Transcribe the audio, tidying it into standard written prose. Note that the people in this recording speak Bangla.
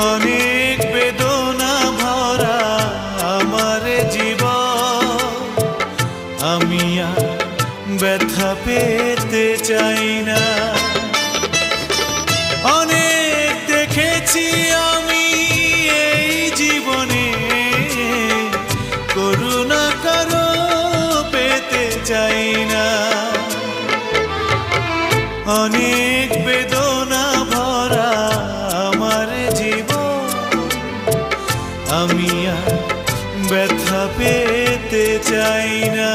অনেক বেদনা ভরা আমার জীবন, আমি আর ব্যথা পেতে চাই না। অনেক দেখেছি আমি এই জীবনে, করুণা কারো পেতে চাই না। অনেক বেদনা ভরা আমার জীবন, আমি আর ব্যথা পেতে চাই না।